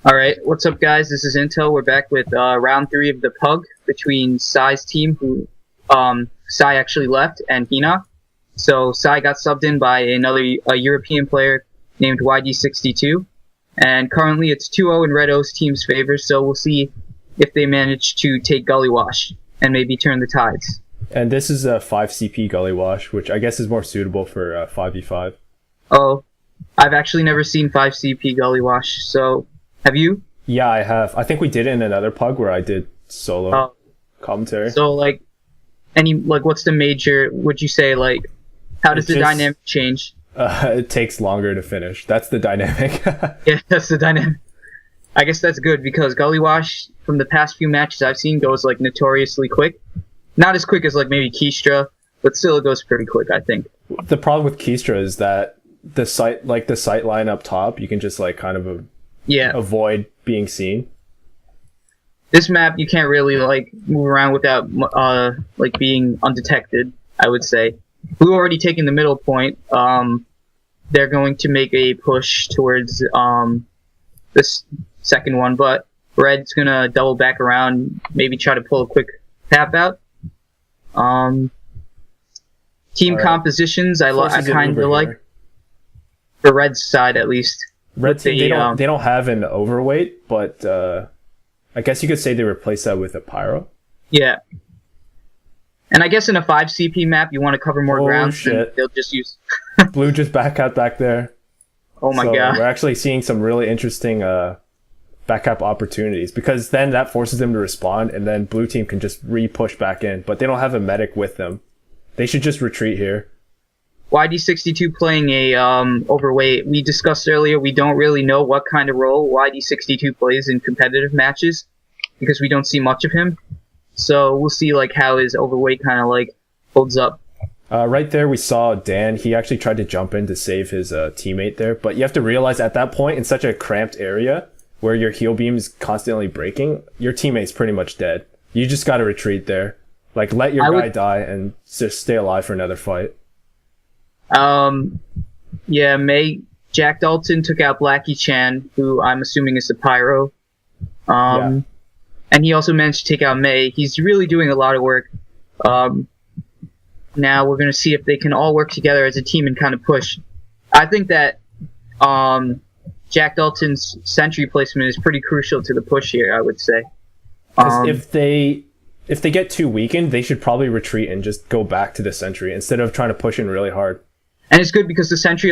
All right, what's up, guys? This is Intel. We're back with round 3 of the PUG between Sai's team, who Sai actually left, and Hina. So Sai got subbed in by a European player named YD62, and currently it's 2-0 in Red O's team's favor. So we'll see if they manage to take Gully Wash and maybe turn the tides. And this is a 5 CP Gully Wash, which I guess is more suitable for 5v5. Oh, I've actually never seen 5 CP Gully Wash, so have you? Yeah, I have. I think we did it in another PUG where I did solo commentary. So, what's the major, would you say, how does the dynamic change? It takes longer to finish. That's the dynamic. Yeah, that's the dynamic. I guess that's good, because Gully Wash, from the past few matches I've seen, goes, notoriously quick. Not as quick as, maybe Keystra, but still it goes pretty quick, I think. The problem with Keystra is that the sight line up top, you can just, avoid being seen. This map, you can't really, move around without, being undetected, I would say. Blue already taking the middle point. They're going to make a push towards, this second one, but Red's gonna double back around, maybe try to pull a quick tap out. Team compositions, I kind of like. For Red's side, at least. Red team, they don't have an overweight, but I guess you could say they replaced that with a pyro. Yeah. And I guess in a 5 CP map, you want to cover more ground. Shit. They'll just use... Blue just back out back there. Oh my god. We're actually seeing some really interesting backup opportunities, because then that forces them to respond, and then blue team can just re-push back in, but they don't have a medic with them. They should just retreat here. YD62 playing a overweight. We discussed earlier, we don't really know what kind of role YD62 plays in competitive matches, because we don't see much of him. So we'll see how his overweight kind of holds up. Right there we saw Dan. He actually tried to jump in to save his teammate there, but you have to realize at that point, in such a cramped area where your heal beam is constantly breaking, your teammate's pretty much dead. You just got to retreat there. Let your guy die and just stay alive for another fight. Yeah, Jack Dalton took out Blackie Chan, who I'm assuming is the pyro. And he also managed to take out May. He's really doing a lot of work. Now we're going to see if they can all work together as a team and kind of push. I think that Jack Dalton's sentry placement is pretty crucial to the push here, I would say. If they get too weakened, they should probably retreat and just go back to the sentry instead of trying to push in really hard. And it's good because the sentry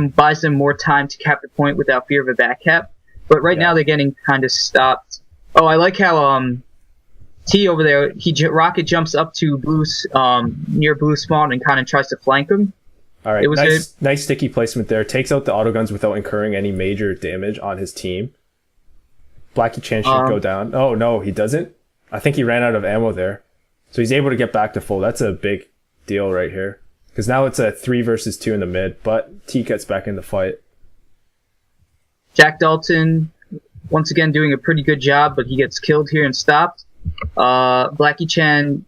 buys them more time to cap the point without fear of a back cap. But right now they're getting kind of stopped. Oh, I like how T over there, rocket jumps up to Blue's near Blue spawn and kind of tries to flank him. All right, nice sticky placement there. Takes out the autoguns without incurring any major damage on his team. Blackie Chan should go down. Oh no, he doesn't. I think he ran out of ammo there, so he's able to get back to full. That's a big deal right here, because now it's a 3 versus 2 in the mid, but T gets back in the fight. Jack Dalton once again doing a pretty good job, but he gets killed here and stopped. Blackie Chan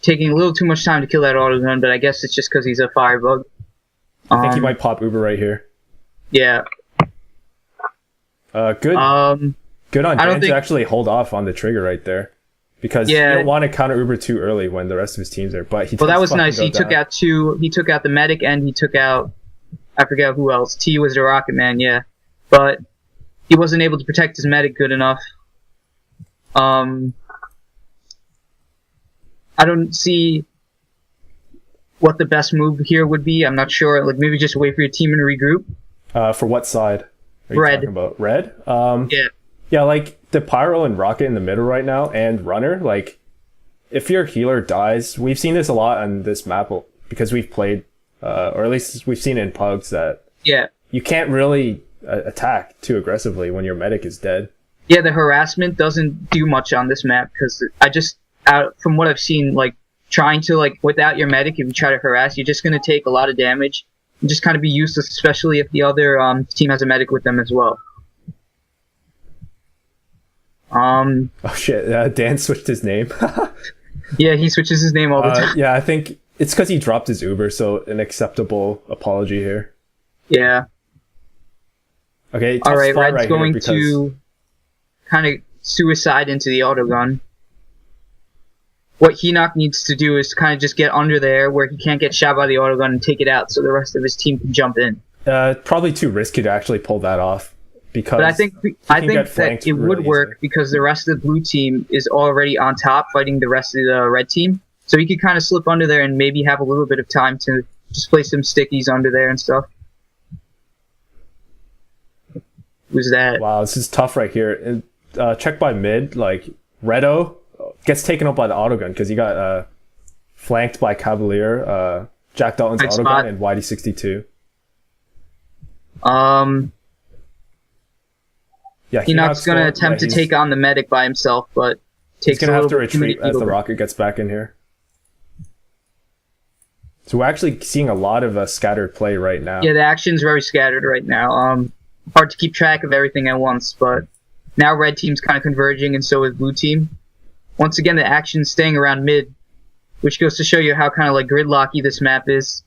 taking a little too much time to kill that autogun, but I guess it's just because he's a firebug. I think he might pop Uber right here. Yeah. Good. Good on Dan to actually hold off on the trigger right there, because you don't want to counter Uber too early when the rest of his team's there. But that was nice. He took out two. He took out the medic, and he took out, I forget who else. T was the Rocket Man, yeah, but he wasn't able to protect his medic good enough. I don't see what the best move here would be. I'm not sure. Maybe just wait for your team and regroup. For what side are you talking about? Red? Yeah. Yeah, the Pyro and Rocket in the middle right now, and Runner, if your healer dies, we've seen this a lot on this map, because we've played, or at least we've seen in PUGs that you can't really attack too aggressively when your medic is dead. Yeah, the harassment doesn't do much on this map, because from what I've seen, trying to, without your medic, if you try to harass, you're just going to take a lot of damage and just kind of be useless, especially if the other team has a medic with them as well. Oh shit, Dan switched his name. Yeah, he switches his name all the time. Yeah, I think it's because he dropped his Uber, so an acceptable apology here. Yeah. Okay, all right, Red's going to kind of suicide into the autogun. What Hinox needs to do is kind of just get under there where he can't get shot by the autogun and take it out so the rest of his team can jump in. Probably too risky to actually pull that off. Because but I think that it would work because the rest of the blue team is already on top fighting the rest of the red team. So he could kind of slip under there and maybe have a little bit of time to just play some stickies under there and stuff. Who's that? Wow, this is tough right here. Check by mid, like Redo gets taken up by the autogun because he got flanked by Cavalier, Jack Dalton's autogun, spot. And YD62. Yeah, Hinox's going to attempt to take on the medic by himself, but he's going to have to retreat as the rocket gets back in here. So we're actually seeing a lot of scattered play right now. Yeah, the action's very scattered right now. Hard to keep track of everything at once, but now red team's kind of converging, and so is blue team. Once again, the action's staying around mid, which goes to show you how kind of like gridlocky this map is.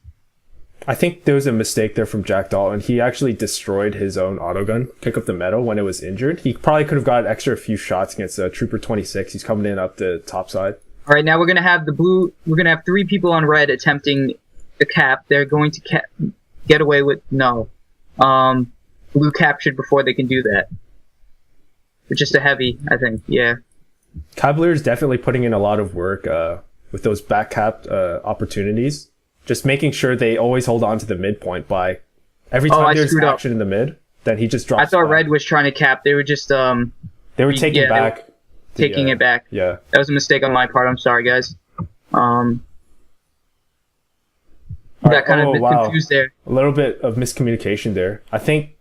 I think there was a mistake there from Jack Dalton. He actually destroyed his own autogun, pick up the metal when it was injured. He probably could have got an extra few shots against Trooper 26. He's coming in up the top side. All right, now we're going to have we're going to have 3 people on red attempting the cap. They're going to get away with no. Blue captured before they can do that. But just a heavy, I think, yeah. Cavalier is definitely putting in a lot of work with those back cap opportunities. Just making sure they always hold on to the midpoint by every time there's action in the mid, then he just drops. I thought back. Red was trying to cap. They were just they were taking back. Taking it back. Yeah. That was a mistake on my part. I'm sorry, guys. Got kind of confused there. A little bit of miscommunication there. I think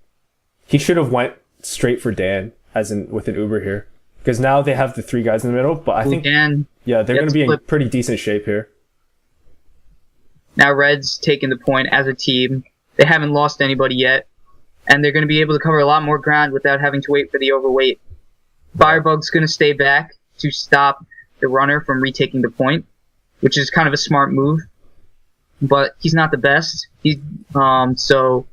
he should have went straight for Dan, as in with an Uber here, because now they have the 3 guys in the middle. But I think Dan, they're going to be in pretty decent shape here. Now Red's taking the point as a team. They haven't lost anybody yet, and they're going to be able to cover a lot more ground without having to wait for the overweight. Firebug's going to stay back to stop the runner from retaking the point, which is kind of a smart move. But he's not the best. So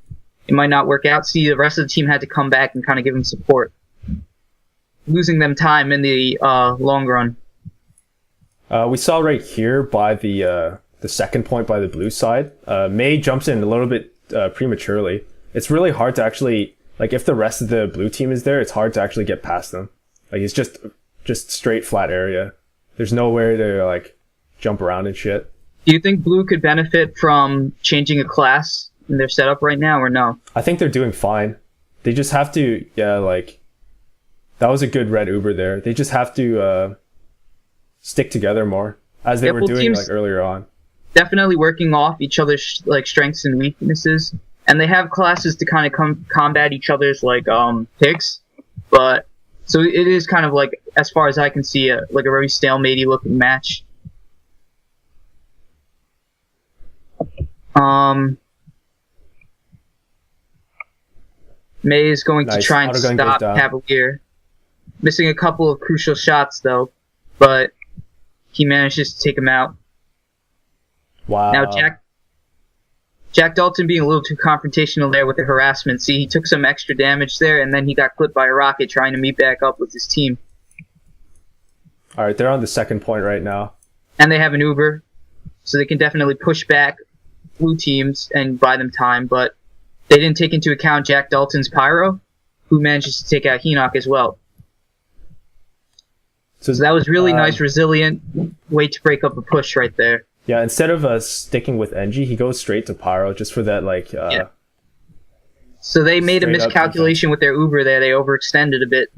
it might not work out. See, the rest of the team had to come back and kind of give him support, losing them time in the long run. We saw right here by the second point by the blue side. May jumps in a little bit prematurely. It's really hard to actually, like, if the rest of the blue team is there, it's hard to actually get past them. Like, it's just straight flat area. There's nowhere to, like, jump around and shit. Do you think blue could benefit from changing a class in their setup right now, or no? I think they're doing fine. They just have to, that was a good red Uber there. They just have to stick together more, as they were doing, like, earlier on. Definitely working off each other's like strengths and weaknesses, and they have classes to kind of combat each other's like picks. But so it is kind of like, as far as I can see, like a very stalematey looking match. May is going to try and stop Cavalier, missing a couple of crucial shots though, but he manages to take him out. Wow. Now Jack Dalton being a little too confrontational there with the harassment. See, he took some extra damage there, and then he got clipped by a rocket trying to meet back up with his team. All right, they're on the second point right now. And they have an Uber, so they can definitely push back blue teams and buy them time, but they didn't take into account Jack Dalton's pyro, who manages to take out Hinox as well. So that was really nice, resilient way to break up a push right there. Yeah, instead of sticking with NG, he goes straight to Pyro just for that, like... yeah. So they made a miscalculation with their Uber there. They overextended a bit.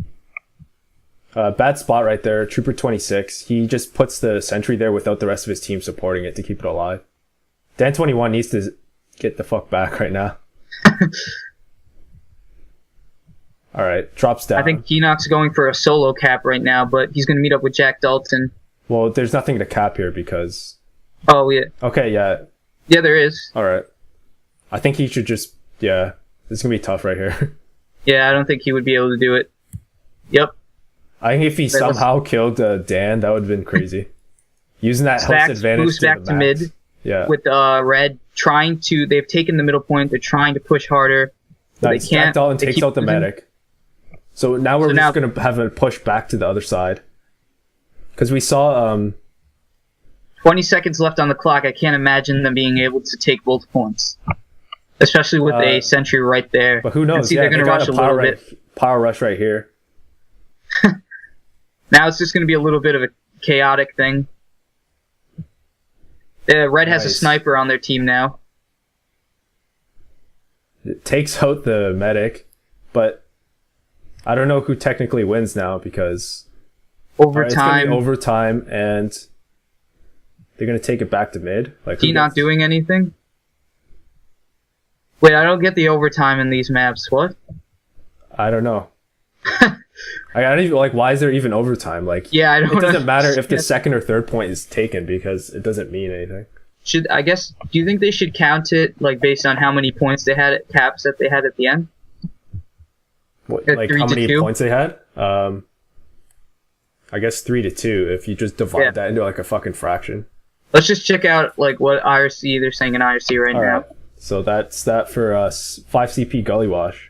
Bad spot right there. Trooper 26. He just puts the sentry there without the rest of his team supporting it to keep it alive. Dan 21 needs to get the fuck back right now. Alright, drops down. I think Hinox's going for a solo cap right now, but he's going to meet up with Jack Dalton. Well, there's nothing to cap here because... Oh, yeah. Okay, yeah. Yeah, there is. Alright. I think he should just... Yeah, this is going to be tough right here. Yeah, I don't think he would be able to do it. Yep. I think if he somehow killed Dan, that would have been crazy. Using that health advantage boost back to mid. Yeah. With red trying to... They've taken the middle point. They're trying to push harder. Nice. They can't. Jack Dalton takes out the medic. So now we're just going to have a push back to the other side. Because we saw... 20 seconds left on the clock. I can't imagine them being able to take both points. Especially with a sentry right there. But who knows? See, they're going to rush a little bit. Power rush right here. Now it's just going to be a little bit of a chaotic thing. Red has a sniper on their team now. It takes out the medic, but I don't know who technically wins now because overtime, and they're gonna take it back to mid. Like, he not doing anything. Wait, I don't get the overtime in these maps. What? I don't know. I don't even like. Why is there even overtime? Like, yeah, I don't. It doesn't matter if the second or third point is taken because it doesn't mean anything. Do you think they should count it like based on how many points they had caps that they had at the end? What, like how many points they had? I guess 3-2 if you just divide that into like a fucking fraction. Let's just check out like what IRC they're saying in IRC right now. So that's that for us. 5 CP Gully Wash.